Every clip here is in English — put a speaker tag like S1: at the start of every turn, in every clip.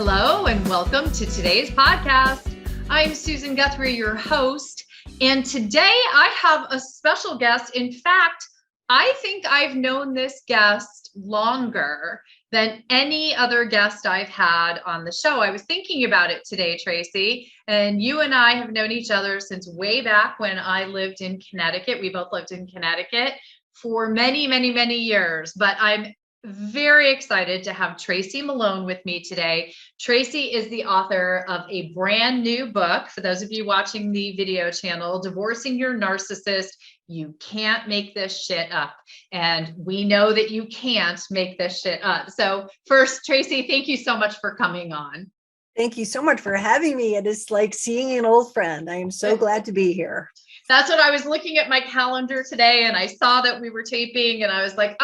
S1: Hello and welcome to today's podcast. I'm Susan Guthrie, your host, and today I have a special guest. In fact, I think I've known this guest longer than any other guest I've had on the show. I was thinking about it today, Tracy, and you and I have known each other since way back when I lived in Connecticut. We both lived in Connecticut for many, many, many years, but I'm very excited to have Tracy Malone with me today. Tracy is the author of a brand new book. For those of you watching the video channel, Divorcing Your Narcissist, You Can't Make This Shit Up. And we know that you can't make this shit up. So first, Tracy, thank you so much for coming on.
S2: Thank you so much for having me. It is like seeing an old friend. I am so glad to be here.
S1: That's what I was looking at my calendar today, and I saw that we were taping, and I was like,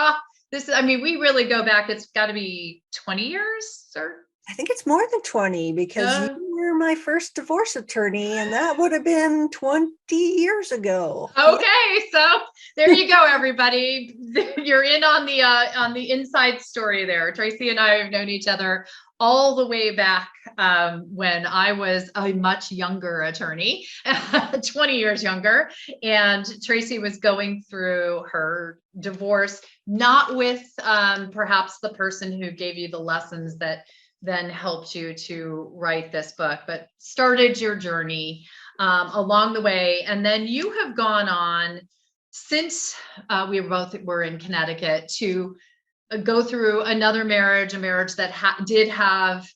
S1: we really go back. It's got to be 20 years, or
S2: I think it's more than 20 because you were my first divorce attorney, and that would have been 20 years ago.
S1: Okay, so there you go, everybody. You're in on the inside story there. Tracy and I have known each other all the way back when I was a much younger attorney, 20 years younger, and Tracy was going through her divorce, not with perhaps the person who gave you the lessons that then helped you to write this book, but started your journey along the way. And then you have gone on, since we both were in Connecticut, to go through another marriage, a marriage that did have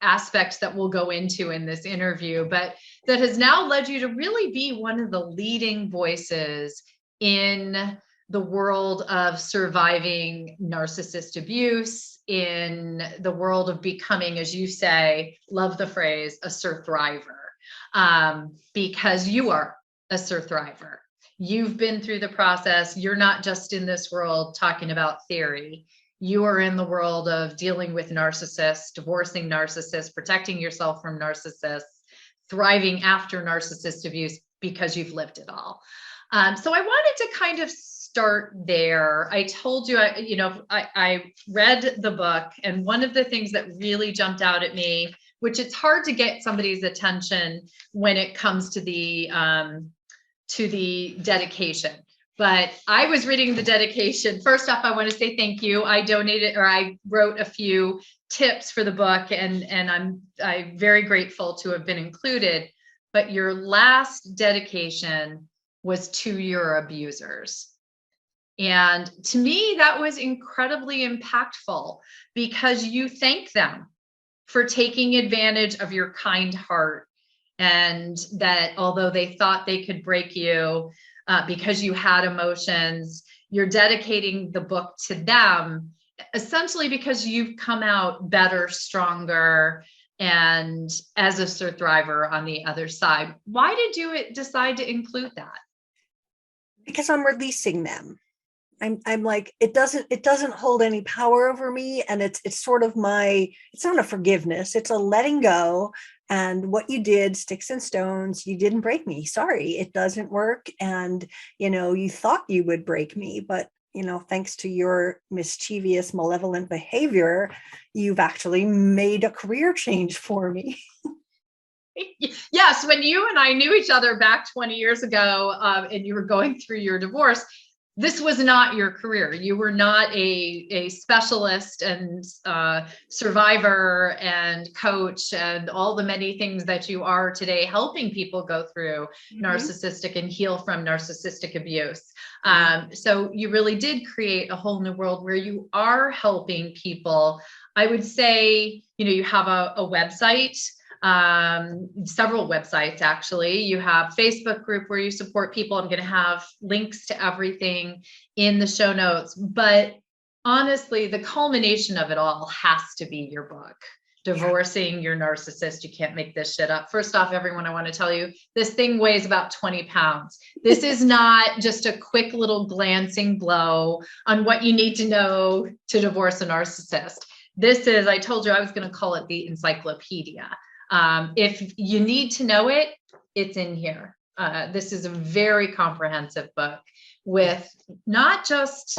S1: aspects that we'll go into in this interview, but that has now led you to really be one of the leading voices in the world of surviving narcissist abuse, in the world of becoming, as you say, love the phrase, a survivor, because you are a survivor. You've been through the process. You're not just in this world talking about theory. You are in the world of dealing with narcissists, divorcing narcissists, protecting yourself from narcissists, thriving after narcissist abuse because you've lived it all. So I wanted to kind of start there. I told you, I read the book, and one of the things that really jumped out at me, which it's hard to get somebody's attention when it comes to the dedication. But I was reading the dedication. First off, I want to say thank you. I wrote a few tips for the book, and I'm very grateful to have been included. But your last dedication was to your abusers. And to me, that was incredibly impactful because you thank them for taking advantage of your kind heart, and that although they thought they could break you because you had emotions, you're dedicating the book to them, essentially because you've come out better, stronger, and as a survivor on the other side. Why did you decide to include that?
S2: Because I'm releasing them. I'm like, it doesn't hold any power over me. And it's sort of it's not a forgiveness, it's a letting go. And what you did, sticks and stones, you didn't break me. Sorry, it doesn't work. And, you thought you would break me, but, thanks to your mischievous, malevolent behavior, you've actually made a career change for me.
S1: Yes, when you and I knew each other back 20 years ago, and you were going through your divorce, this was not your career. You were not a specialist and survivor and coach and all the many things that you are today, helping people go through narcissistic and heal from narcissistic abuse. So you really did create a whole new world where you are helping people. I would say, you have a website, several websites, actually. You have Facebook group where you support people. I'm going to have links to everything in the show notes, but honestly, the culmination of it all has to be your book, Divorcing Your Narcissist. You Can't Make This Shit Up. First off, everyone, I want to tell you, this thing weighs about 20 pounds. This is not just a quick little glancing blow on what you need to know to divorce a narcissist. This is, I told you I was going to call it the encyclopedia. If you need to know it, it's in here. This is a very comprehensive book with not just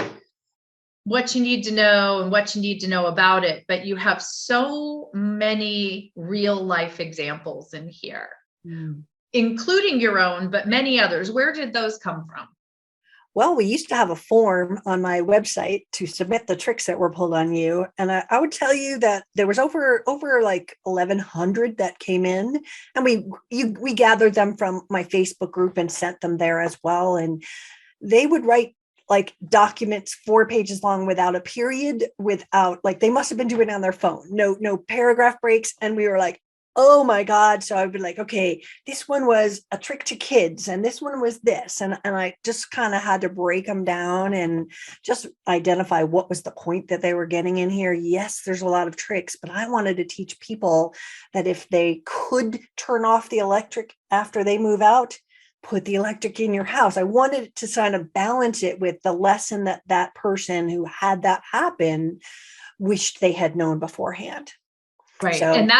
S1: what you need to know and what you need to know about it, but you have so many real life examples in here, including your own, but many others. Where did those come from?
S2: Well, we used to have a form on my website to submit the tricks that were pulled on you. And I would tell you that there was over like 1,100 that came in, and we gathered them from my Facebook group and sent them there as well. And they would write like documents 4 pages long without a period, without, like, they must have been doing it on their phone. No paragraph breaks. And we were like, oh my God. So I would be like, okay, this one was a trick to kids, and this one was this. And I just kind of had to break them down and just identify what was the point that they were getting in here. Yes, there's a lot of tricks, but I wanted to teach people that if they could turn off the electric after they move out, put the electric in your house. I wanted to kind of balance it with the lesson that that person who had that happen wished they had known beforehand.
S1: Right.
S2: So,
S1: And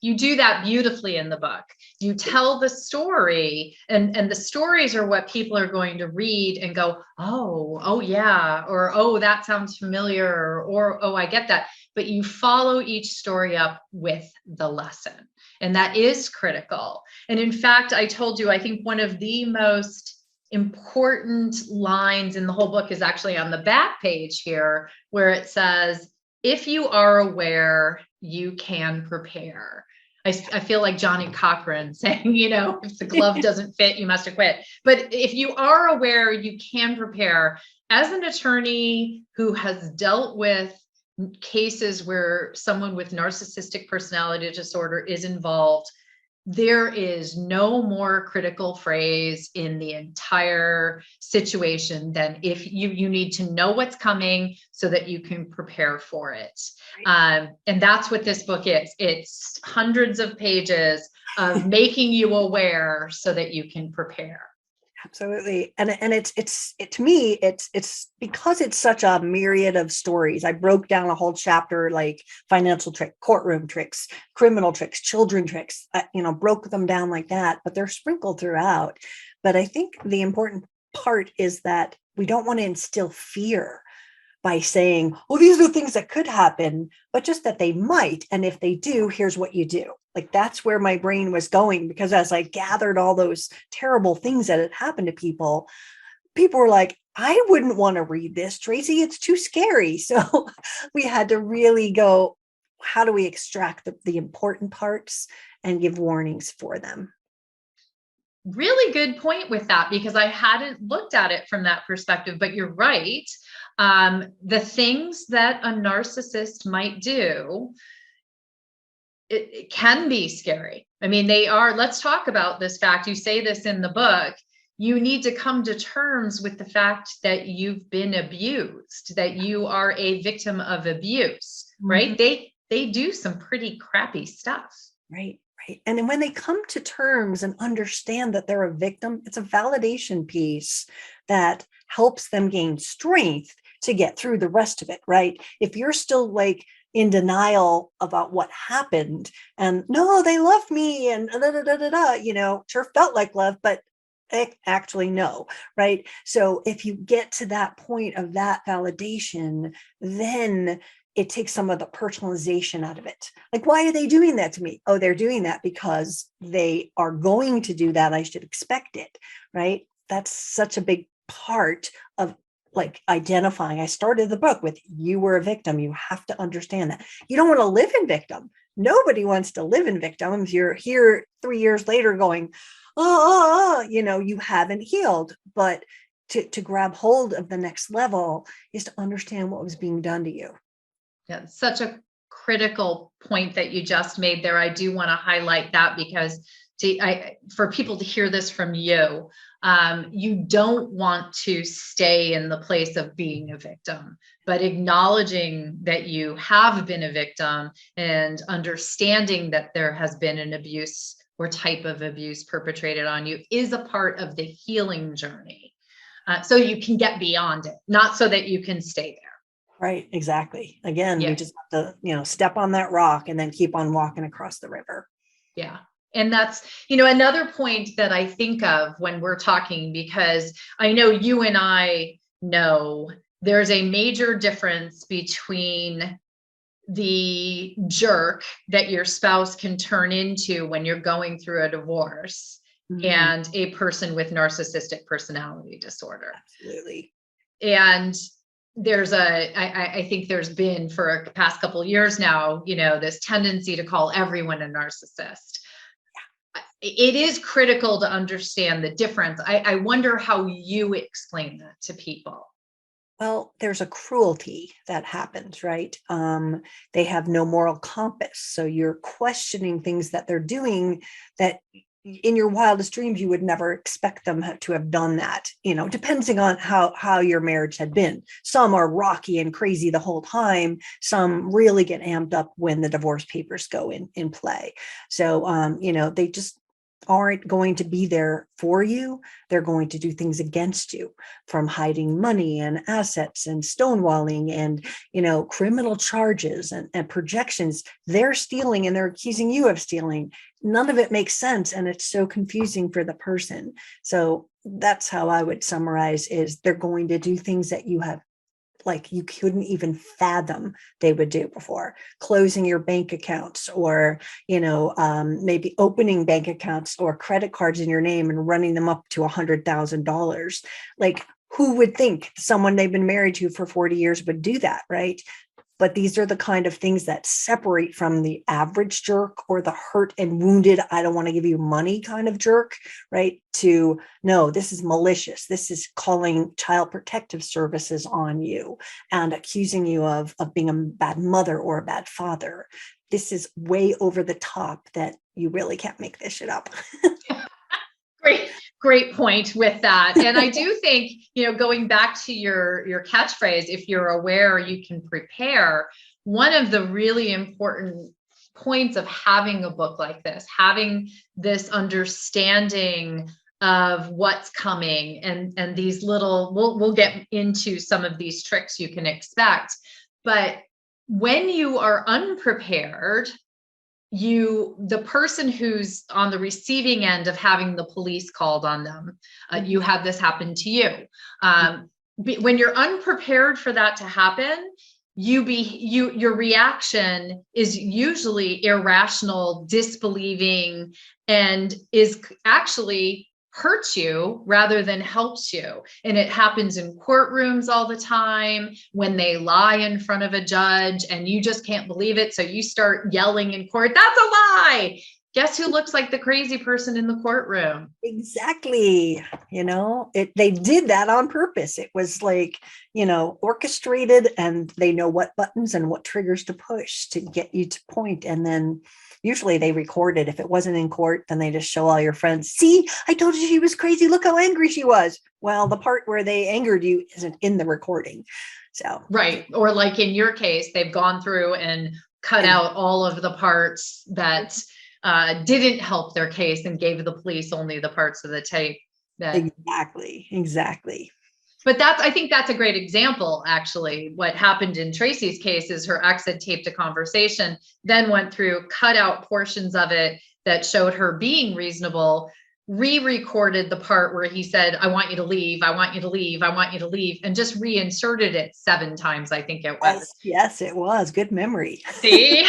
S1: you do that beautifully in the book. You tell the story, and the stories are what people are going to read and go, oh yeah, or, oh, that sounds familiar, or, oh, I get that. But you follow each story up with the lesson. And that is critical. And in fact, I told you, I think one of the most important lines in the whole book is actually on the back page here, where it says, if you are aware, you can prepare. I feel like Johnny Cochran saying, if the glove doesn't fit, you must acquit. But if you are aware, you can prepare. As an attorney who has dealt with cases where someone with narcissistic personality disorder is involved, there is no more critical phrase in the entire situation than if you need to know what's coming so that you can prepare for it. And that's what this book is. It's hundreds of pages of making you aware so that you can prepare.
S2: Absolutely. And it's to me, it's because it's such a myriad of stories. I broke down a whole chapter, like financial trick, courtroom tricks, criminal tricks, children tricks, broke them down like that, but they're sprinkled throughout. But I think the important part is that we don't want to instill fear by saying, oh, these are things that could happen, but just that they might. And if they do, here's what you do. Like, that's where my brain was going, because as I gathered all those terrible things that had happened to people were like, I wouldn't want to read this, Tracy. It's too scary. So we had to really go, how do we extract the important parts and give warnings for them?
S1: Really good point with that, because I hadn't looked at it from that perspective, but you're right. The things that a narcissist might do, it can be scary. I mean, they are. Let's talk about this fact. You say this in the book. You need to come to terms with the fact that you've been abused, that you are a victim of abuse, right? They do some pretty crappy stuff.
S2: Right. And then when they come to terms and understand that they're a victim, it's a validation piece that helps them gain strength to get through the rest of it, right? If you're still like in denial about what happened and no, they love me and sure felt like love, but actually no, right? So if you get to that point of that validation, then it takes some of the personalization out of it. Like, why are they doing that to me? Oh, they're doing that because they are going to do that. I should expect it, right? That's such a big part of like identifying. I started the book with, you were a victim. You have to understand that. You don't want to live in victim. Nobody wants to live in victim. You're here 3 years later going, you haven't healed. But to grab hold of the next level is to understand what was being done to you.
S1: Yeah, such a critical point that you just made there. I do want to highlight that, because for people to hear this from you, you don't want to stay in the place of being a victim, but acknowledging that you have been a victim and understanding that there has been an abuse or type of abuse perpetrated on you is a part of the healing journey. So you can get beyond it, not so that you can stay there.
S2: Right. Exactly. Again, we just have to, step on that rock and then keep on walking across the river.
S1: Yeah. And that's, another point that I think of when we're talking, because I know you and I know there's a major difference between the jerk that your spouse can turn into when you're going through a divorce and a person with narcissistic personality disorder.
S2: Absolutely.
S1: And I think there's been for a past couple of years now, this tendency to call everyone a narcissist. It is critical to understand the difference. I wonder how you explain that to people.
S2: Well, there's a cruelty that happens, right? They have no moral compass. So you're questioning things that they're doing that in your wildest dreams, you would never expect them to have done that, depending on how your marriage had been. Some are rocky and crazy the whole time. Some really get amped up when the divorce papers go in play. So, they just aren't going to be there for you. They're going to do things against you, from hiding money and assets and stonewalling and, criminal charges and projections. They're stealing and they're accusing you of stealing. None of it makes sense. And it's so confusing for the person. So that's how I would summarize, is they're going to do things that you couldn't even fathom they would do before. Closing your bank accounts, or maybe opening bank accounts or credit cards in your name and running them up to $100,000. Like, who would think someone they've been married to for 40 years would do that, right? But these are the kind of things that separate from the average jerk, or the hurt and wounded, I don't want to give you money kind of jerk, right? To, no, this is malicious. This is calling child protective services on you and accusing you of being a bad mother or a bad father. This is way over the top that you really can't make this shit up.
S1: Great point with that. And I do think, going back to your catchphrase, if you're aware, you can prepare. One of the really important points of having a book like this, having this understanding of what's coming, and these little, we'll get into some of these tricks you can expect. But when you are unprepared, the person who's on the receiving end of having the police called on them, you have this happen to you. When you're unprepared for that to happen, your reaction is usually irrational, disbelieving, and is actually hurts you rather than helps you. And it happens in courtrooms all the time, when they lie in front of a judge and you just can't believe it. So you start yelling in court, "That's a lie." Guess who looks like the crazy person in the courtroom?
S2: Exactly. They did that on purpose. It was orchestrated, and they know what buttons and what triggers to push to get you to point. And then usually they record it. If it wasn't in court, then they just show all your friends, "See, I told you she was crazy. Look how angry she was." Well, the part where they angered you isn't in the recording. So,
S1: right. Or like in your case, they've gone through and cut out all of the parts that didn't help their case and gave the police only the parts of the tape that.
S2: Exactly.
S1: But I think that's a great example, actually. What happened in Tracy's case is her ex had taped a conversation, then went through, cut out portions of it that showed her being reasonable, re-recorded the part where he said, "I want you to leave, I want you to leave, I want you to leave," and just reinserted it 7 times, I think it was.
S2: Yes, it was. Good memory.
S1: See?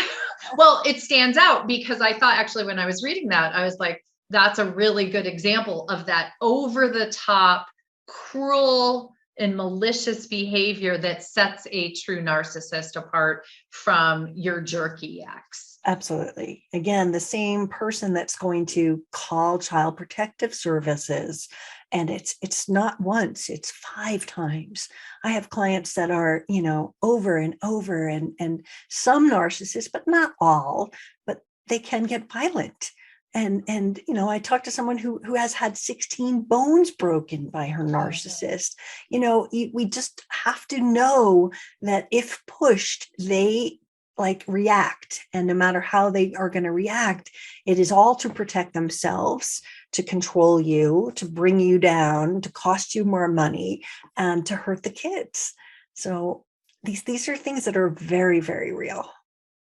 S1: Well, it stands out because I thought, actually, when I was reading that, I was like, that's a really good example of that over the top, cruel and malicious behavior that sets a true narcissist apart from your jerky ex.
S2: Absolutely. Again, the same person that's going to call child protective services, and it's not once, it's 5 times. I have clients that are, over and over, and some narcissists, but not all, but they can get violent. And I talked to someone who has had 16 bones broken by her narcissist. We just have to know that if pushed, they react. And no matter how they are going to react, it is all to protect themselves, to control you, to bring you down, to cost you more money, and to hurt the kids. So these are things that are very, very real.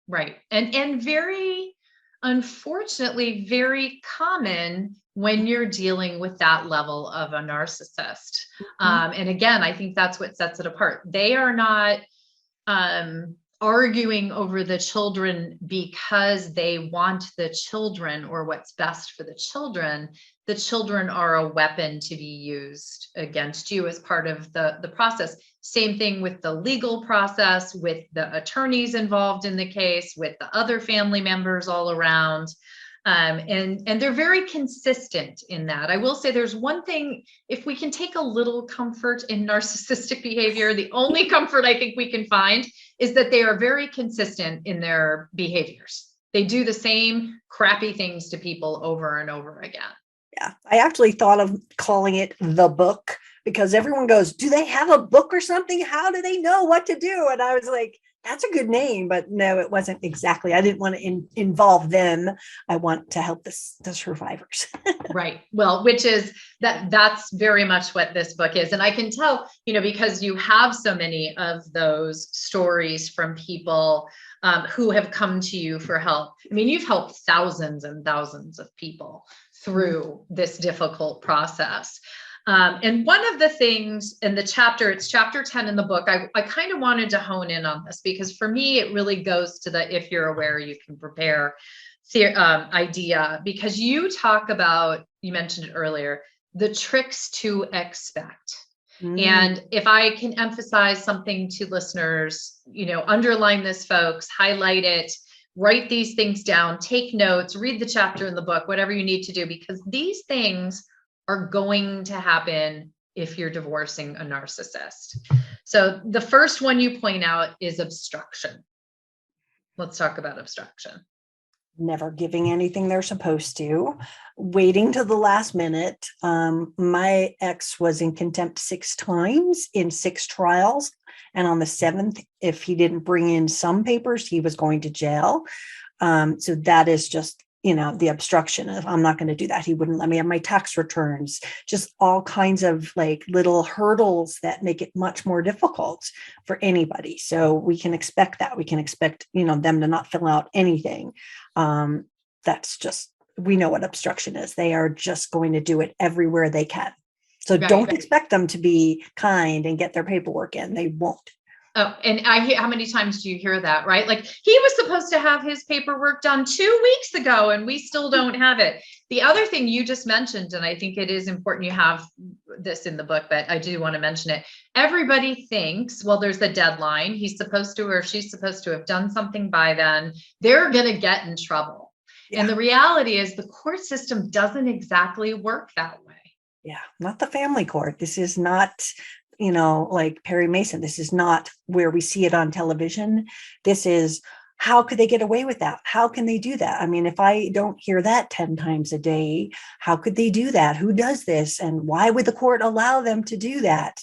S1: Right. And very, unfortunately, very common when you're dealing with that level of a narcissist.
S2: Mhm.
S1: And again, I think that's what sets it apart. They are not arguing over the children because they want the children or what's best for the children. The children are a weapon to be used against you as part of the process. Same thing with the legal process, with the attorneys involved in the case, with the other family members all around. And they're very consistent in that. I will say there's one thing, if we can take a little comfort in narcissistic behavior, the only comfort I think we can find is that they are very consistent in their behaviors. They do the same crappy things to people over and over again.
S2: Yeah, I actually thought of calling it The Book, because everyone goes, do they have a book or something? How do they know what to do? And I was like, that's a good name, but no, it wasn't exactly. I didn't want to involve them. I want to help the survivors.
S1: Right. Well, which is that's very much what this book is. And I can tell, because you have so many of those stories from people who have come to you for help. I mean, you've helped thousands and thousands of people through this difficult process. And one of the things in the chapter, it's chapter 10 in the book, I kind of wanted to hone in on this because for me, it really goes to the, if you're aware, you can prepare idea, because you talk about, you mentioned it earlier, the tricks to expect. And if I can emphasize something to listeners, underline this, folks, highlight it, write these things down, take notes, read the chapter in the book, whatever you need to do, because these things are going to happen if you're divorcing a narcissist. So the first one you point out is obstruction. Let's talk about obstruction.
S2: Never giving anything they're supposed to, waiting till the last minute. My ex was in contempt 6 times in 6 trials. And on the 7th, if he didn't bring in some papers, he was going to jail. So that is just, the obstruction of, I'm not going to do that. He wouldn't let me have my tax returns, just all kinds of like little hurdles that make it much more difficult for anybody. So we can expect that. We can expect, them to not fill out anything. That's just, we know what obstruction is. They are just going to do it everywhere they can. So don't expect them to be kind and get their paperwork in. They won't.
S1: Oh, and I hear, how many times do you hear that, right? Like, he was supposed to have his paperwork done 2 weeks ago and we still don't have it. The other thing you just mentioned, and I think it is important, you have this in the book, but I do want to mention it. Everybody thinks, well, there's a deadline. He's supposed to, or she's supposed to have done something by then. They're going to get in trouble. Yeah. And the reality is the court system doesn't exactly work that way.
S2: Yeah, not the family court. This is not, like Perry Mason. This is not where we see it on television. This is, how could they get away with that? How can they do that? I mean, if I don't hear that 10 times a day, how could they do that? Who does this? And why would the court allow them to do that?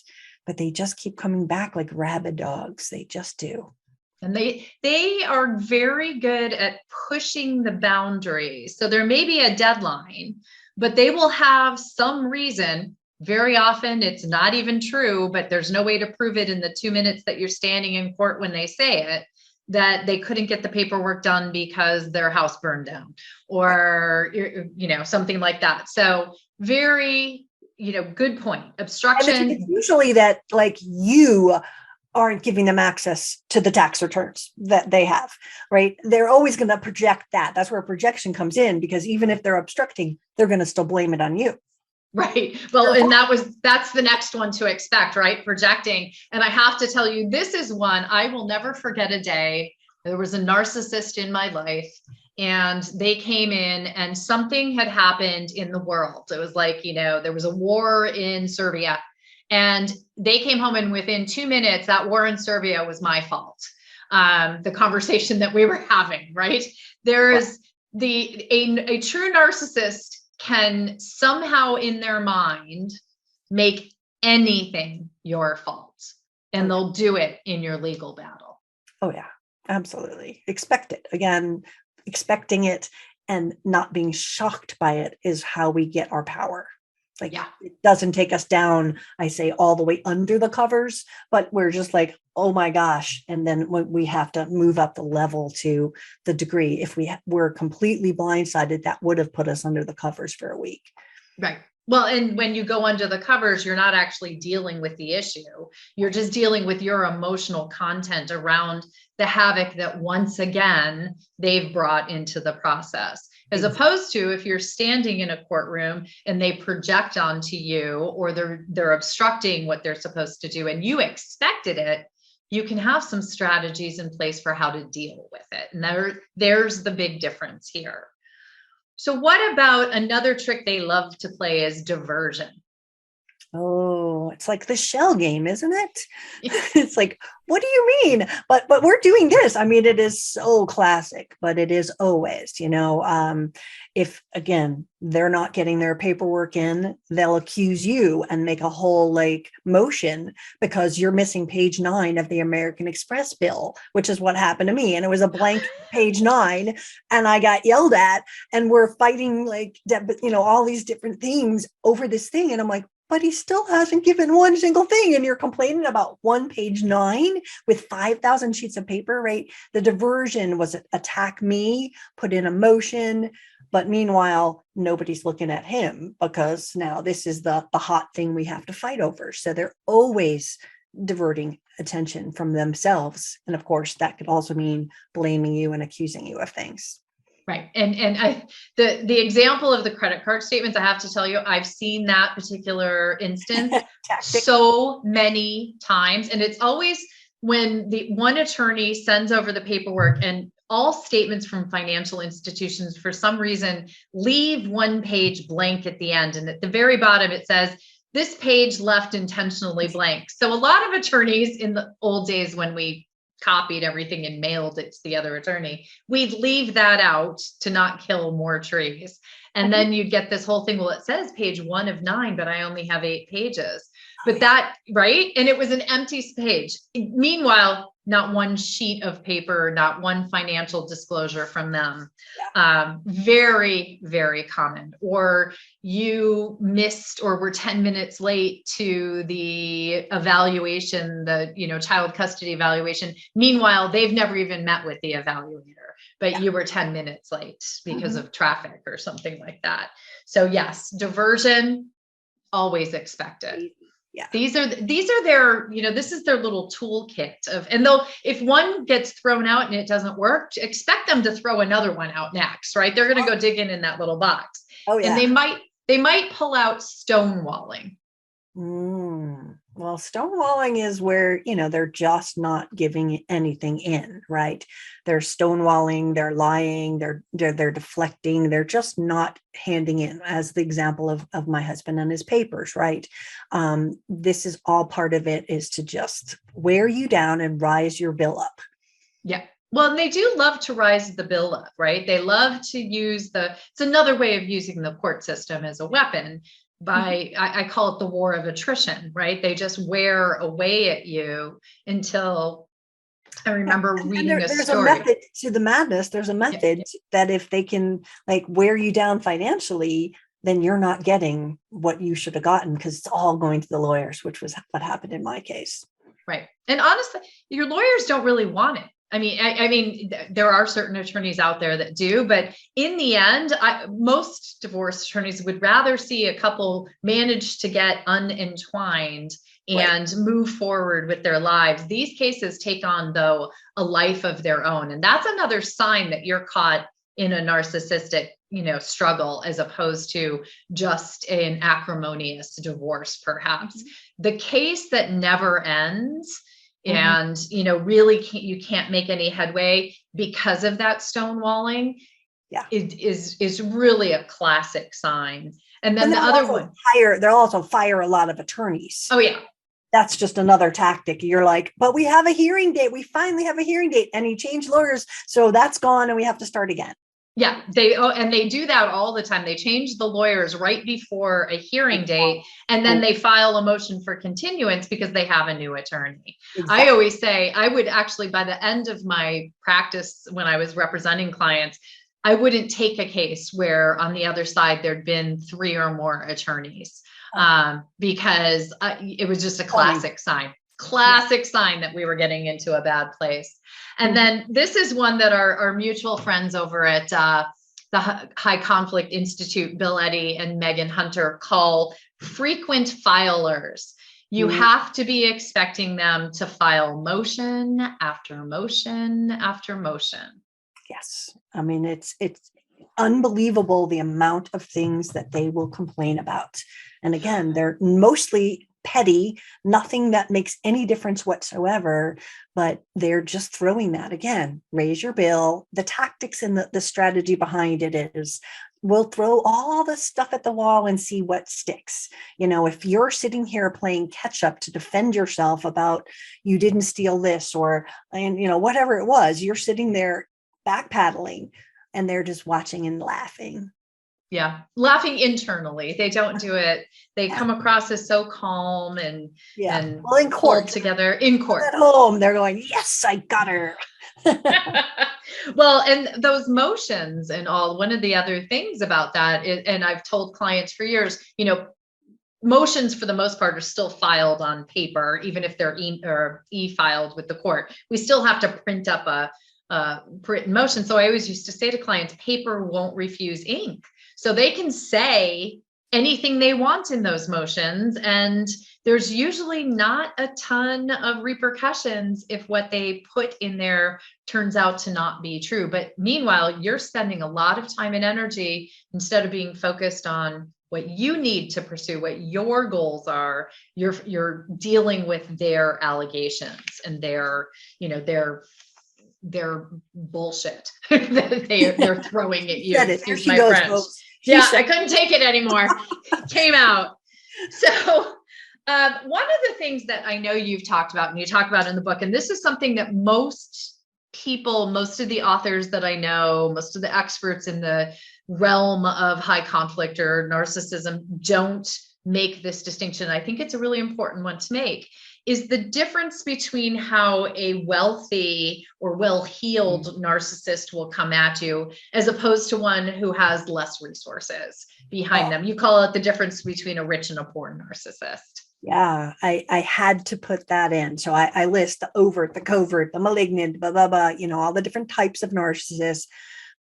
S2: But they just keep coming back like rabid dogs. They just do.
S1: And they are very good at pushing the boundaries. So there may be a deadline, but they will have some reason. Very often it's not even true, but there's no way to prove it in the 2 minutes that you're standing in court when they say it, that they couldn't get the paperwork done because their house burned down or, something like that. So very, good point. Obstruction.
S2: It's usually that like you aren't giving them access to the tax returns that they have, right? They're always going to project that. That's where projection comes in, because even if they're obstructing, they're going to still blame it on you.
S1: Right. Well, and that's the next one to expect, right? Projecting. And I have to tell you, this is one I will never forget a day. There was a narcissist in my life and they came in and something had happened in the world. It was like, there was a war in Serbia and they came home and within 2 minutes, that war in Serbia was my fault. The conversation that we were having, right? There is a true narcissist can somehow in their mind make anything your fault, and they'll do it in your legal battle.
S2: Oh yeah, absolutely. Expect it. Again, expecting it and not being shocked by it is how we get our power. Like,
S1: Yeah.
S2: it doesn't take us down, I say, all the way under the covers, but we're just like, oh my gosh. And then when we have to move up the level to the degree, if we were completely blindsided, that would have put us under the covers for a week.
S1: Right. Well, and when you go under the covers, you're not actually dealing with the issue. You're just dealing with your emotional content around the havoc that once again, they've brought into the process. As opposed to if you're standing in a courtroom and they project onto you, or they're obstructing what they're supposed to do and you expected it, you can have some strategies in place for how to deal with it. And there's the big difference here. So what about another trick they love to play is diversion?
S2: Oh, it's like the shell game, isn't it? It's like, what do you mean? But we're doing this. I mean, it is so classic, but it is always, if again, they're not getting their paperwork in, they'll accuse you and make a whole like motion because you're missing page 9 of the American Express bill, which is what happened to me. And it was a blank page 9 and I got yelled at, and we're fighting like, all these different things over this thing. And I'm like, but he still hasn't given one single thing. And you're complaining about one page 9 with 5,000 sheets of paper, right? The diversion was attack me, put in a motion, but meanwhile, nobody's looking at him because now this is the hot thing we have to fight over. So they're always diverting attention from themselves. And of course, that could also mean blaming you and accusing you of things.
S1: Right. And the example of the credit card statements, I have to tell you, I've seen that particular instance so many times. And it's always when the one attorney sends over the paperwork, and all statements from financial institutions, for some reason, leave one page blank at the end. And at the very bottom, it says, this page left intentionally blank. So a lot of attorneys in the old days, when we copied everything and mailed it to the other attorney, we'd leave that out to not kill more trees. And then you'd get this whole thing. Well, it says page 1 of 9, but I only have 8 pages. But that, right? And it was an empty page. Meanwhile, not one sheet of paper, not one financial disclosure from them. Very, very common. Or you missed or were 10 minutes late to the evaluation, the child custody evaluation. Meanwhile, they've never even met with the evaluator, but you were 10 minutes late because of traffic or something like that. So yes, diversion, always expected.
S2: Yeah.
S1: These are their, this is their little toolkit of, and they'll, if one gets thrown out and it doesn't work, expect them to throw another one out next, right? They're going to go dig in that little box.
S2: Oh yeah.
S1: And they might pull out stonewalling.
S2: Well, stonewalling is where, they're just not giving anything in, right? They're stonewalling, they're lying, they're deflecting, they're just not handing in, as the example of my husband and his papers, right? This is all part of it, is to just wear you down and rise your bill up.
S1: Yeah. Well, and they do love to rise the bill up, right? They love to use it's another way of using the court system as a weapon. I call it the war of attrition, right? They just wear away at you until, I remember reading a story.
S2: There's a method to the madness. There's a method that if they can like wear you down financially, then you're not getting what you should have gotten, because it's all going to the lawyers, which was what happened in my case.
S1: Right. And honestly, your lawyers don't really want it. I mean, there are certain attorneys out there that do, but in the end, most divorce attorneys would rather see a couple manage to get unentwined and move forward with their lives. These cases take on, though, a life of their own. And that's another sign that you're caught in a narcissistic, struggle, as opposed to just an acrimonious divorce, perhaps. The case that never ends, and, really you can't make any headway because of that stonewalling. Yeah. Is really a classic sign. And then the other one,
S2: they'll also fire a lot of attorneys.
S1: Oh yeah.
S2: That's just another tactic. You're like, but we have a hearing date. We finally have a hearing date, and he changed lawyers. So that's gone and we have to start again. Yeah,
S1: they do that all the time. They change the lawyers right before a hearing date, and then they file a motion for continuance because they have a new attorney. Exactly. I always say, I would actually, by the end of my practice, when I was representing clients, I wouldn't take a case where on the other side there'd been 3 or more attorneys, because it was just a classic sign. Classic sign that we were getting into a bad place. And then this is one that our mutual friends over at the High Conflict Institute, Bill Eddy and Megan Hunter, call frequent filers. You have to be expecting them to file motion after motion after motion.
S2: Yes. I mean, it's unbelievable the amount of things that they will complain about. And again, they're mostly petty, nothing that makes any difference whatsoever, but they're just throwing that again, raise your bill. The tactics and the strategy behind it is, we'll throw all the stuff at the wall and see what sticks. You know, if you're sitting here playing catch up to defend yourself about you didn't steal this, or, and you know, whatever it was, you're sitting there backpedaling and they're just watching and laughing.
S1: Yeah. Laughing internally. They don't do it. They come across as so calm and
S2: well, in court
S1: together in court.
S2: At home, they're going, yes, I got her.
S1: Well, and those motions and all, one of the other things about that is, and I've told clients for years, you know, motions for the most part are still filed on paper, even if they're e-filed with the court. We still have to print up a written motion. So I always used to say to clients, paper won't refuse ink. So they can say anything they want in those motions. And there's usually not a ton of repercussions if what they put in there turns out to not be true. But meanwhile, you're spending a lot of time and energy instead of being focused on what you need to pursue, what your goals are. You're dealing with their allegations and their bullshit that they're throwing at you. Excuse my French. Yeah, I couldn't take it anymore. Came out. So one of the things that I know you've talked about and you talk about in the book, and this is something that most people, most of the authors that I know, most of the experts in the realm of high conflict or narcissism don't make this distinction. I think it's a really important one to make, is the difference between how a wealthy or well-heeled narcissist will come at you as opposed to one who has less resources behind them. You call it the difference between a rich and a poor narcissist.
S2: Yeah, I had to put that in. So I list the overt, the covert, the malignant, blah, blah, blah, you know, all the different types of narcissists.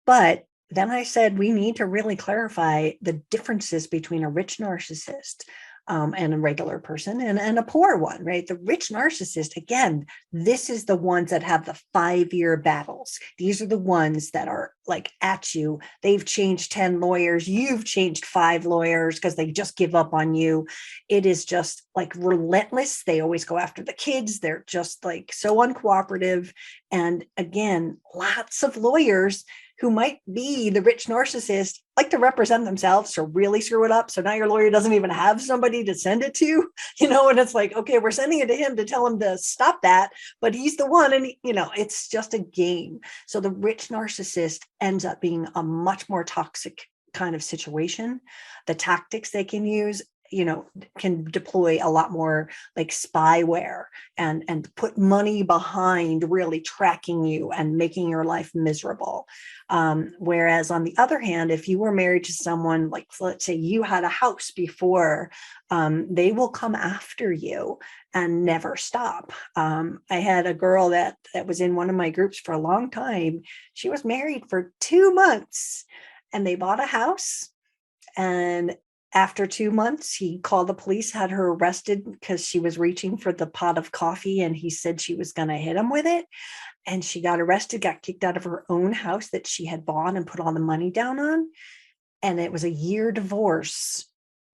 S2: But then I said, we need to really clarify the differences between a rich narcissist and a regular person and a poor one, right? The rich narcissist, again, this is the ones that have the 5-year battles. These are the ones that are like at you. They've changed 10 lawyers. You've changed 5 lawyers because they just give up on you. It is just like relentless. They always go after the kids. They're just like so uncooperative. And again, lots of lawyers who might be the rich narcissist like to represent themselves to really screw it up. So now your lawyer doesn't even have somebody to send it to, you know, and it's like, okay, we're sending it to him to tell him to stop that, but he's the one. And, you know, it's just a game. So the rich narcissist ends up being a much more toxic kind of situation. The tactics they can use, you know, can deploy a lot more like spyware and put money behind really tracking you and making your life miserable. Whereas on the other hand, if you were married to someone, like let's say you had a house before, they will come after you and never stop. I had a girl that was in one of my groups for a long time. She was married for 2 months and they bought a house, and after 2 months, he called the police, had her arrested because she was reaching for the pot of coffee and he said she was going to hit him with it. And she got arrested, got kicked out of her own house that she had bought and put all the money down on. And it was a year divorce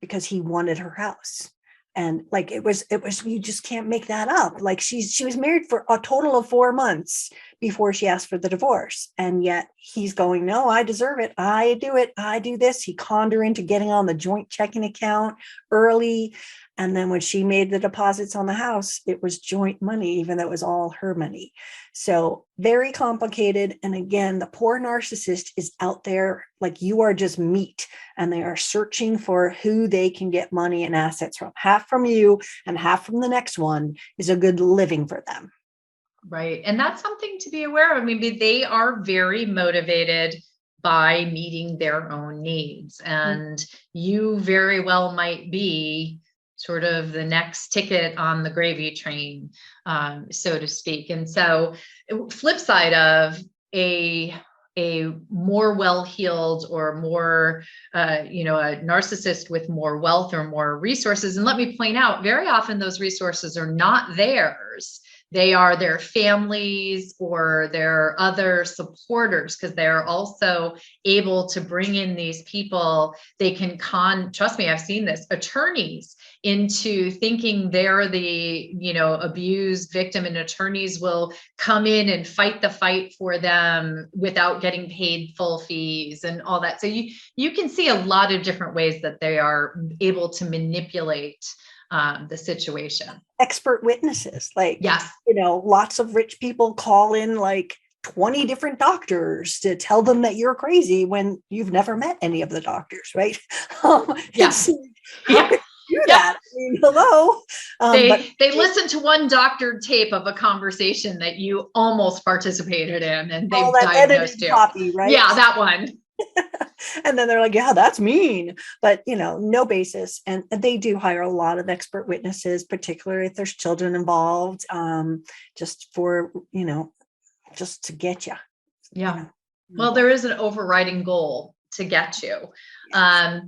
S2: because he wanted her house. And like, it was, you just can't make that up. Like she was married for a total of 4 months before she asked for the divorce. And yet he's going, no, I deserve it. I do it. I do this. He conned her into getting on the joint checking account early. And then when she made the deposits on the house, it was joint money, even though it was all her money. So very complicated. And again, the poor narcissist is out there like you are just meat, and they are searching for who they can get money and assets from. Half from you and half from the next one is a good living for them.
S1: Right. And that's something to be aware of. I mean, they are very motivated by meeting their own needs. And you very well might be sort of the next ticket on the gravy train, so to speak. And so flip side of a more well-heeled or more, a narcissist with more wealth or more resources. And let me point out, very often those resources are not theirs. They are their families or their other supporters, because they're also able to bring in these people. They can trust me, I've seen this, attorneys into thinking they're the, abused victim, and attorneys will come in and fight the fight for them without getting paid full fees and all that. So you can see a lot of different ways that they are able to manipulate the situation.
S2: Expert witnesses, like,
S1: yes,
S2: lots of rich people call in like 20 different doctors to tell them that you're crazy when you've never met any of the doctors, right?
S1: Yes.
S2: How could you do that? I mean, hello.
S1: They listened to one doctored tape of a conversation that you almost participated in, and they've diagnosed you.
S2: Copy, right?
S1: Yeah, that one.
S2: And then they're like, yeah, that's mean, but no basis. And they do hire a lot of expert witnesses, particularly if there's children involved, just for, just to get you.
S1: Yeah. Well, there is an overriding goal to get you. Yes.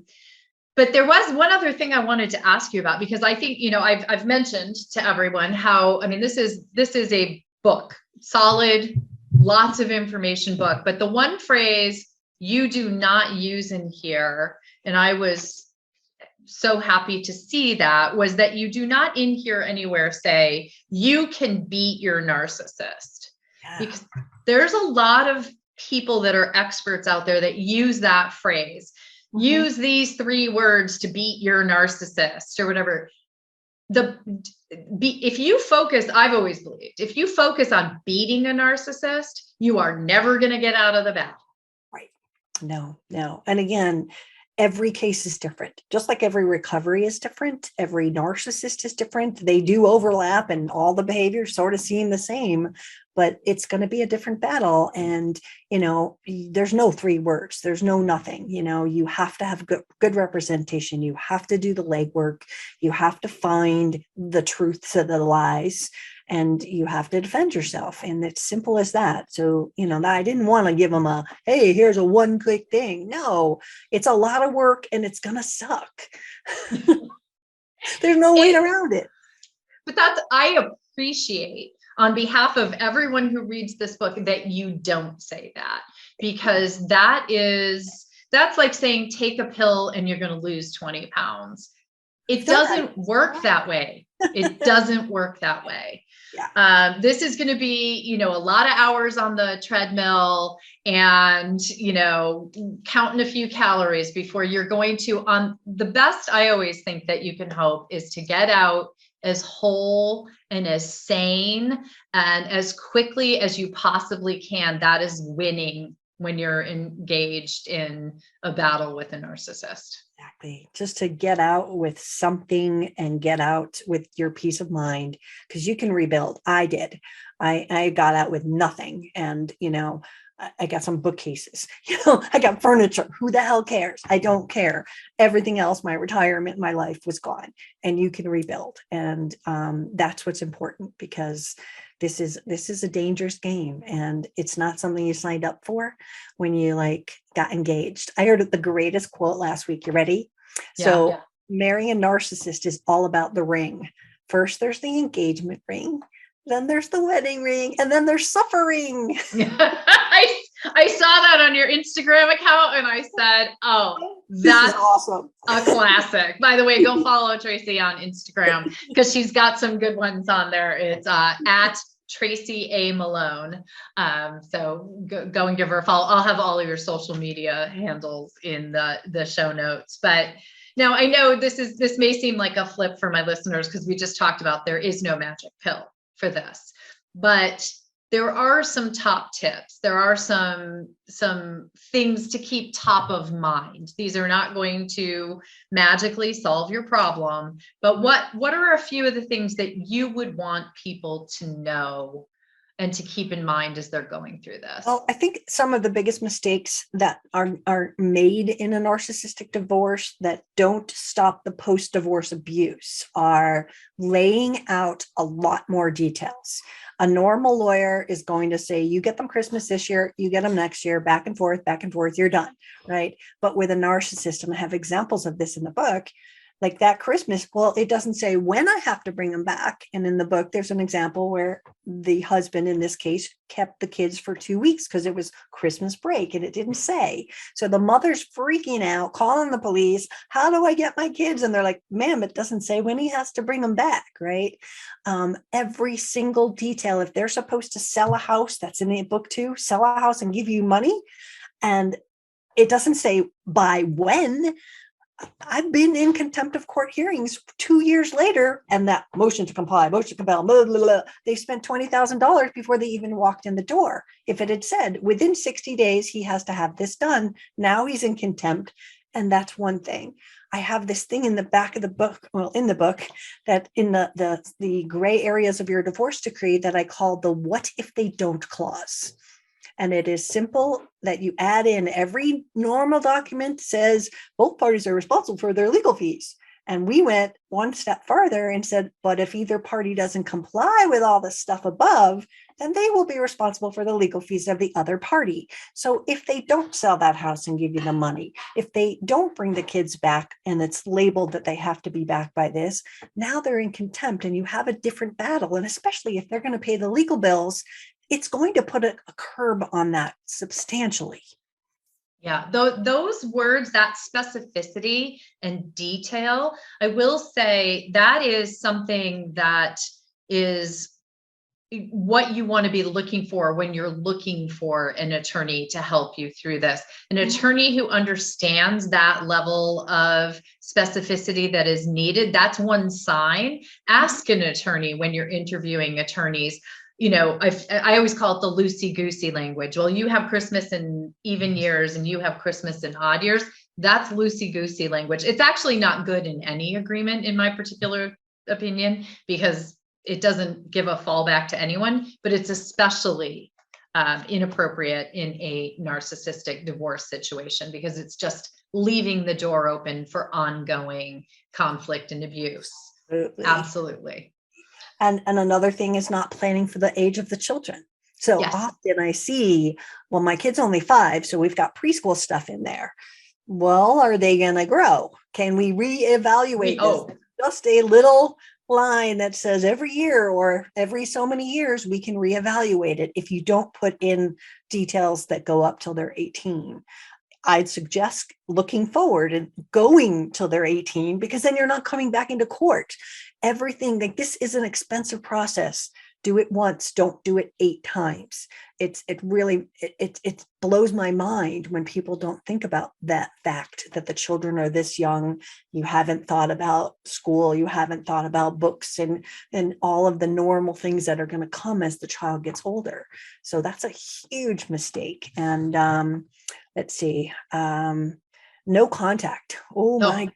S1: But there was one other thing I wanted to ask you about, because I think, I've mentioned to everyone how, this is a book, solid, lots of information book, but the one phrase you do not use in here, and I was so happy to see that, was that you do not in here anywhere say you can beat your narcissist. Yeah. Because there's a lot of people that are experts out there that use that phrase. Mm-hmm. Use these 3 words to beat your narcissist or whatever. If you focus, I've always believed, if you focus on beating a narcissist, you are never going to get out of the battle.
S2: No. And again, every case is different. Just like every recovery is different, every narcissist is different. They do overlap and all the behaviors sort of seem the same, but it's going to be a different battle. And, there's no 3 words. There's no nothing. You have to have good representation. You have to do the legwork. You have to find the truths of the lies. And you have to defend yourself. And it's simple as that. So, I didn't want to give them hey, here's a 1-click thing. No, it's a lot of work and it's going to suck. There's no way around it.
S1: But I appreciate, on behalf of everyone who reads this book, that you don't say that, because that's like saying take a pill and you're going to lose 20 pounds. It doesn't work that way. It doesn't work that way. Yeah. This is going to be, a lot of hours on the treadmill and, counting a few calories before you're going to, the best I always think that you can hope is to get out as whole and as sane and as quickly as you possibly can. That is winning when you're engaged in a battle with a narcissist.
S2: Exactly. Just to get out with something and get out with your peace of mind, because you can rebuild. I did. I got out with nothing. And, I got some bookcases, I got furniture. Who the hell cares? I don't care. Everything else, my retirement, my life was gone, and you can rebuild. And that's what's important, because this is a dangerous game, and it's not something you signed up for when you got engaged. I heard the greatest quote last week. You ready? Yeah. Marrying a narcissist is all about the ring. First, there's the engagement ring. Then there's the wedding ring, and then there's suffering.
S1: I saw that on your Instagram account, and I said, "Oh, that's
S2: awesome,
S1: a classic." By the way, go follow Tracy on Instagram, because she's got some good ones on there. It's at Tracy A. Malone. So go and give her a follow. I'll have all of your social media handles in the show notes. But now, I know this may seem like a flip for my listeners, because we just talked about there is no magic pill for this, but there are some top tips. There are some things to keep top of mind. These are not going to magically solve your problem, but what are a few of the things that you would want people to know and to keep in mind as they're going through this?
S2: Well, I think some of the biggest mistakes that are made in a narcissistic divorce that don't stop the post-divorce abuse are laying out a lot more details. A normal lawyer is going to say, you get them Christmas this year, you get them next year, back and forth, you're done, right? But with a narcissist, and I have examples of this in the book, like that Christmas, well, it doesn't say when I have to bring them back. And in the book, there's an example where the husband, in this case, kept the kids for 2 weeks because it was Christmas break and it didn't say. So the mother's freaking out, calling the police. How do I get my kids? And they're like, ma'am, it doesn't say when he has to bring them back, right? Every single detail, if they're supposed to sell a house, that's in the book too, sell a house and give you money. And it doesn't say by when. I've been in contempt of court hearings 2 years later, and that motion to comply, blah, blah, blah, they spent $20,000 before they even walked in the door. If it had said within 60 days, he has to have this done, now he's in contempt. And that's one thing. I have this thing in the back of the book, well, in the book, that in the gray areas of your divorce decree that I call the what if they don't clause. And it is simple that you add in every normal document says both parties are responsible for their legal fees. And we went one step farther and said, but if either party doesn't comply with all the stuff above, then they will be responsible for the legal fees of the other party. So if they don't sell that house and give you the money, if they don't bring the kids back and it's labeled that they have to be back by this, now they're in contempt and you have a different battle. And especially if they're going to pay the legal bills, it's going to put a curb on that substantially.
S1: Yeah, those words, that specificity and detail, I will say that is something that is what you want to be looking for when you're looking for an attorney to help you through this. An attorney who understands that level of specificity that is needed, that's one sign. Ask an attorney when you're interviewing attorneys. You know, I always call it the loosey-goosey language. Well, you have Christmas in even years and you have Christmas in odd years. That's loosey-goosey language. It's actually not good in any agreement, in my particular opinion, because it doesn't give a fallback to anyone, but it's especially inappropriate in a narcissistic divorce situation because it's just leaving the door open for ongoing conflict and abuse. Absolutely.
S2: And another thing is not planning for the age of the children. So
S1: yes.
S2: Often I see, well, my kid's only 5, so we've got preschool stuff in there. Well, are they going to grow? Can we reevaluate this? Just a little line that says every year or every so many years, we can reevaluate it if you don't put in details that go up till they're 18. I'd suggest looking forward and going till they're 18, because then you're not coming back into court. Everything, like, this is an expensive process. Do it once, don't do it 8 times. It really blows my mind when people don't think about that fact that the children are this young. You haven't thought about school, you haven't thought about books and all of the normal things that are going to come as the child gets older. So that's a huge mistake. And let's see, no contact. Oh my goodness.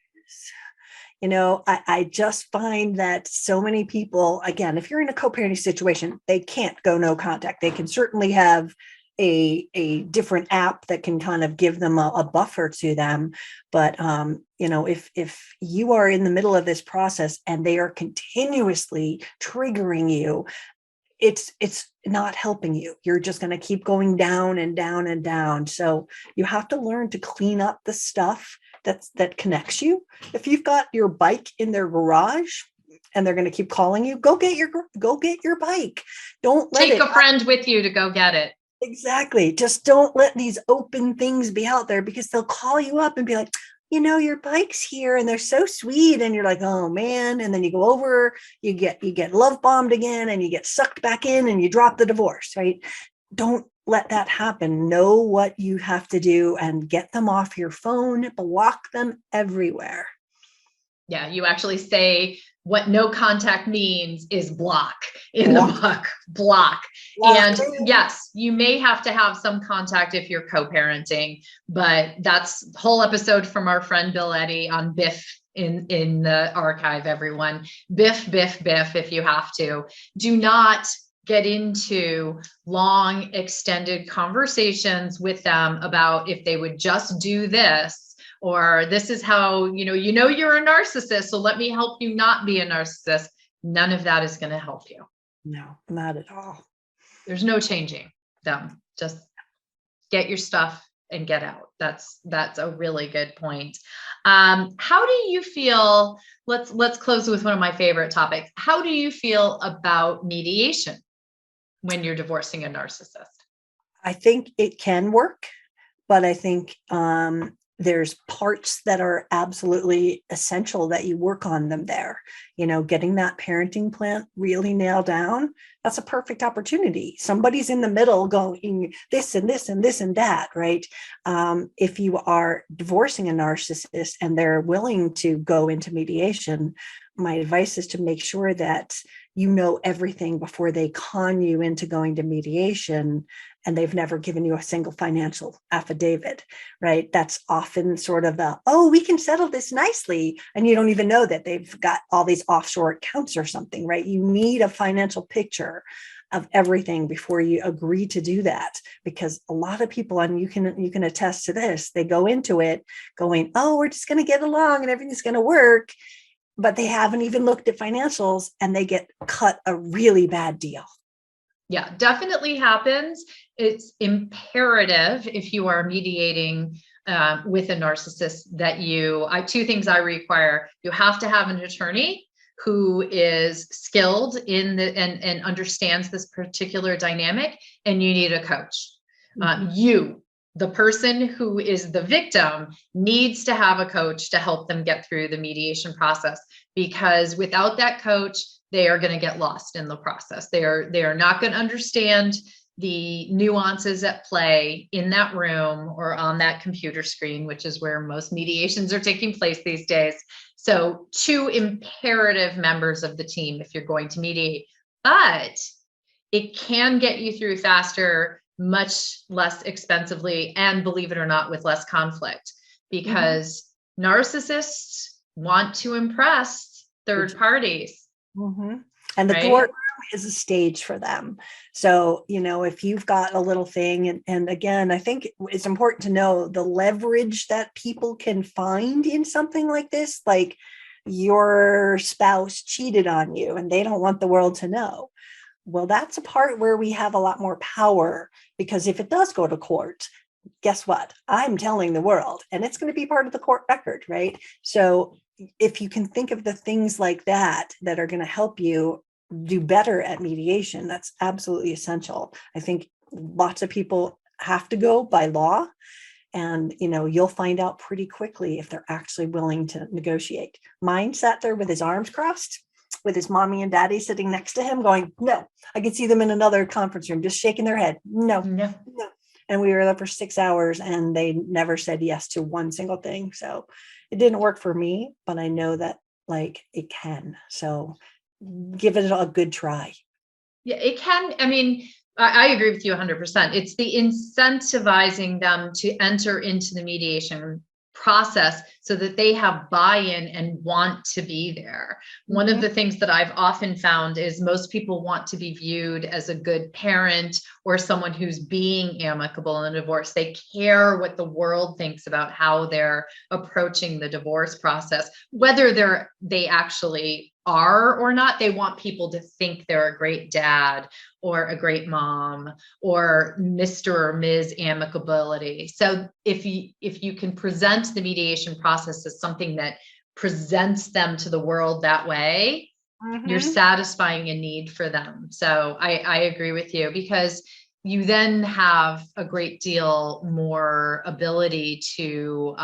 S2: You know, I just find that so many people, again, if you're in a co-parenting situation, they can't go no contact. They can certainly have a different app that can kind of give them a buffer to them. But, you know, if you are in the middle of this process and they are continuously triggering you, it's not helping you. You're just going to keep going down and down and down. So you have to learn to clean up the stuff that connects you. If you've got your bike in their garage and they're going to keep calling you, go get your bike. Don't let
S1: take a friend with you to go get it.
S2: Exactly. Just don't let these open things be out there, because they'll call you up and be like, you know, your bike's here and they're so sweet. And you're like, oh man. And then you go over, you get love bombed again and you get sucked back in and you drop the divorce, right? Don't let that happen. Know what you have to do and get them off your phone, block them everywhere.
S1: Yeah. You actually say what no contact means is block in the book, block. And yes, you may have to have some contact if you're co-parenting, but that's a whole episode from our friend Bill Eddy on Biff in the archive, everyone. Biff, if you have to. Do not get into long, extended conversations with them about if they would just do this, or this is how, you're a narcissist, so let me help you not be a narcissist. None of that is going to help you.
S2: No, not at all.
S1: There's no changing them. Just get your stuff and get out. That's a really good point. How do you feel? Let's close with one of my favorite topics. How do you feel about mediation when you're divorcing a narcissist?
S2: I think it can work, but I think there's parts that are absolutely essential that you work on them there. Getting that parenting plan really nailed down, that's a perfect opportunity. Somebody's in the middle going this and this and this and that, right? If you are divorcing a narcissist and they're willing to go into mediation, my advice is to make sure that you know everything before they con you into going to mediation, and they've never given you a single financial affidavit, right? That's often sort of we can settle this nicely. And you don't even know that they've got all these offshore accounts or something, right? You need a financial picture of everything before you agree to do that, because a lot of people, and you can attest to this, they go into it going, we're just going to get along and everything's going to work. But they haven't even looked at financials and they get cut a really bad deal.
S1: Yeah, definitely happens. It's imperative if you are mediating with a narcissist that two things I require. You have to have an attorney who is skilled in and understands this particular dynamic, and you need a coach. The person who is the victim needs to have a coach to help them get through the mediation process, because without that coach, they are going to get lost in the process. They are not going to understand the nuances at play in that room or on that computer screen, which is where most mediations are taking place these days. So 2 imperative members of the team if you're going to mediate, but it can get you through faster, much less expensively, and believe it or not, with less conflict, because narcissists want to impress third parties.
S2: And the courtroom is a stage for them. So, if you've got a little thing, and again, I think it's important to know the leverage that people can find in something like this, like your spouse cheated on you and they don't want the world to know. Well, that's a part where we have a lot more power, because if it does go to court, guess what? I'm telling the world, and it's going to be part of the court record, right? So if you can think of the things like that are going to help you do better at mediation, that's absolutely essential. I think lots of people have to go by law, and you'll find out pretty quickly if they're actually willing to negotiate. Mine sat there with his arms crossed, with his mommy and daddy sitting next to him going, no. I could see them in another conference room just shaking their head. No. And we were there for 6 hours and they never said yes to one single thing. So it didn't work for me, but I know that it can. So give it a good try.
S1: Yeah, it can. I mean, I agree with you 100%. It's the incentivizing them to enter into the mediation process so that they have buy-in and want to be there. One of the things that I've often found is most people want to be viewed as a good parent or someone who's being amicable in a divorce. They care what the world thinks about how they're approaching the divorce process, whether they actually are or not. They want people to think they're a great dad or a great mom or Mr. or Ms. amicability. So if you can present the mediation process as something that presents them to the world that way, you're satisfying a need for them. So I agree with you, because you then have a great deal more ability to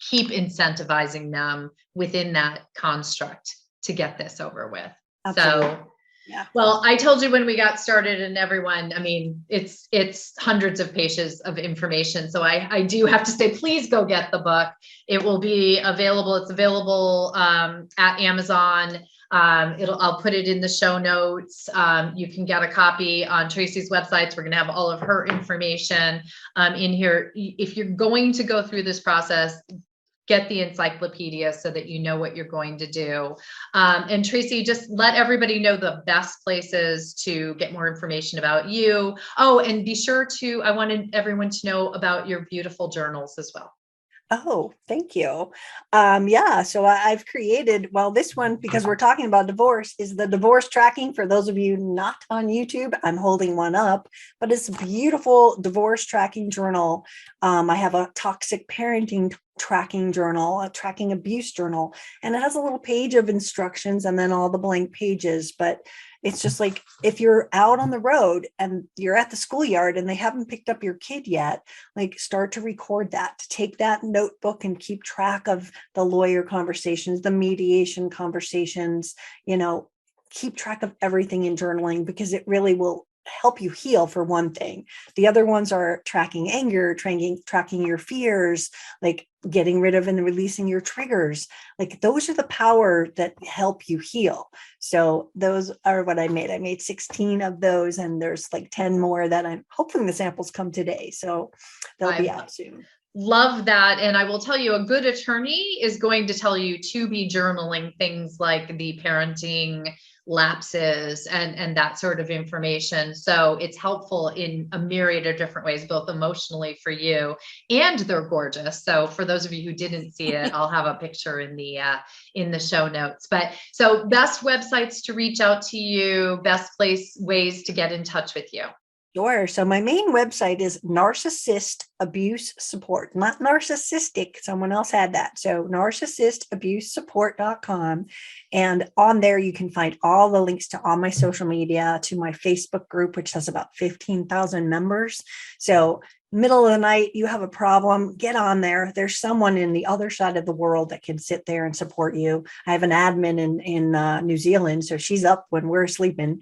S1: keep incentivizing them within that construct to get this over with. Absolutely. So, yeah. Well, I told you when we got started, and everyone, I mean, it's hundreds of pages of information. So I do have to say, please go get the book. It will be available. It's available at Amazon. I'll put it in the show notes. You can get a copy on Tracy's websites. We're going to have all of her information in here. If you're going to go through this process, get the encyclopedia so that you know what you're going to do. And Tracy, just let everybody know the best places to get more information about you. Oh, and be sure to, I wanted everyone to know about your beautiful journals as well.
S2: Oh, thank you. Yeah, so I've created, well, this one, because we're talking about divorce, is the divorce tracking. For those of you not on YouTube, I'm holding one up, but it's a beautiful divorce tracking journal. I have a toxic parenting tracking journal, a tracking abuse journal, and it has a little page of instructions and then all the blank pages. But it's just like, if you're out on the road and you're at the schoolyard and they haven't picked up your kid yet, like, start to record that, take that notebook and keep track of the lawyer conversations, the mediation conversations, keep track of everything in journaling, because it really will help you heal, for one thing. The other ones are tracking anger, tracking your fears, like getting rid of and releasing your triggers. Like, those are the power that help you heal. So those are what I made. I made 16 of those, and there's like 10 more that I'm hoping the samples come today. So they'll be out soon.
S1: Love that. And I will tell you, a good attorney is going to tell you to be journaling things like the parenting lapses and that sort of information. So it's helpful in a myriad of different ways, both emotionally for you, and they're gorgeous. So for those of you who didn't see it, I'll have a picture in the show notes. But so best websites to reach out to you, best ways to get in touch with you.
S2: Sure. So my main website is Narcissist Abuse Support, not narcissistic. Someone else had that. So narcissistabusesupport.com. And on there, you can find all the links to all my social media, to my Facebook group, which has about 15,000 members. So middle of the night, you have a problem, get on there. There's someone in the other side of the world that can sit there and support you. I have an admin in New Zealand, so she's up when we're sleeping.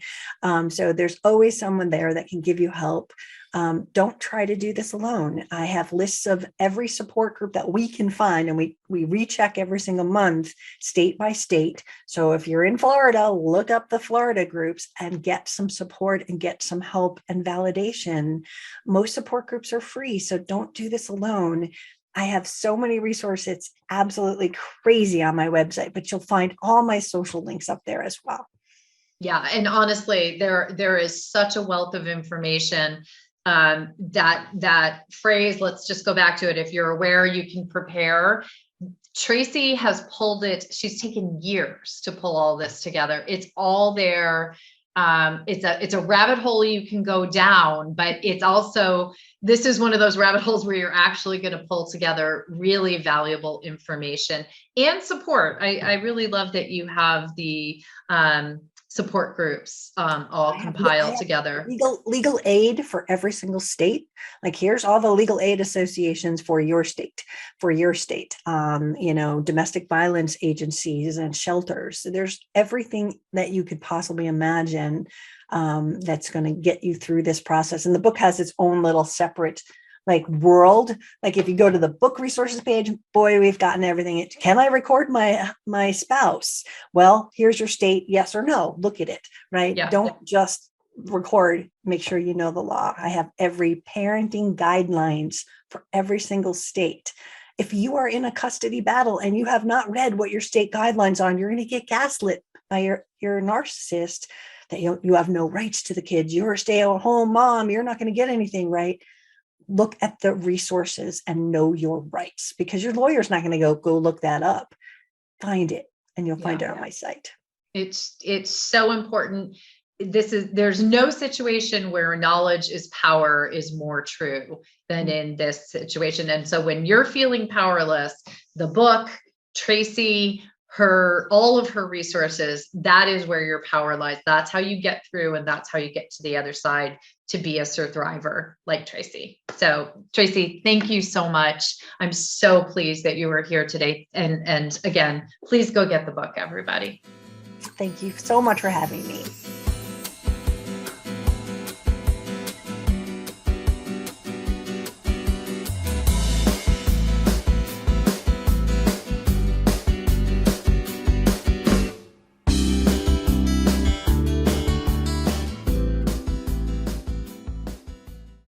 S2: So there's always someone there that can give you help. Don't try to do this alone. I have lists of every support group that we can find, and we recheck every single month, state by state. So if you're in Florida, look up the Florida groups and get some support and get some help and validation. Most support groups are free, so don't do this alone. I have so many resources. It's absolutely crazy on my website, but you'll find all my social links up there as well.
S1: Yeah. And honestly, there is such a wealth of information. That phrase, let's just go back to it. If you're aware, you can prepare. Tracy has pulled it. She's taken years to pull all this together. It's all there. It's a rabbit hole you can go down, but it's also, this is one of those rabbit holes where you're actually going to pull together really valuable information and support. I really love that you have the, support groups all compiled together.
S2: Legal aid for every single state. Like, here's all the legal aid associations for your state, domestic violence agencies and shelters. So there's everything that you could possibly imagine that's going to get you through this process. And the book has its own little separate world. Like, if you go to the book resources page, boy, we've gotten everything. Can I record my spouse? Well, here's your state, yes or no. Look at it, right?
S1: Yeah.
S2: Don't just record, make sure you know the law. I have every parenting guidelines for every single state. If you are in a custody battle and you have not read what your state guidelines are, you're going to get gaslit by your narcissist that you have no rights to the kids. You're a stay-at-home mom. You're not going to get anything, right? Look at the resources and know your rights, because your lawyer's not going to go look that up. Find it, and you'll find it on my site.
S1: It's so important. There's no situation where knowledge is power is more true than in this situation. And so when you're feeling powerless, the book, Tracy, all of her resources, that is where your power lies. That's how you get through, and that's how you get to the other side to be a survivor like Tracy. So Tracy, thank you so much. I'm so pleased that you were here today. And again, please go get the book, everybody.
S2: Thank you so much for having me.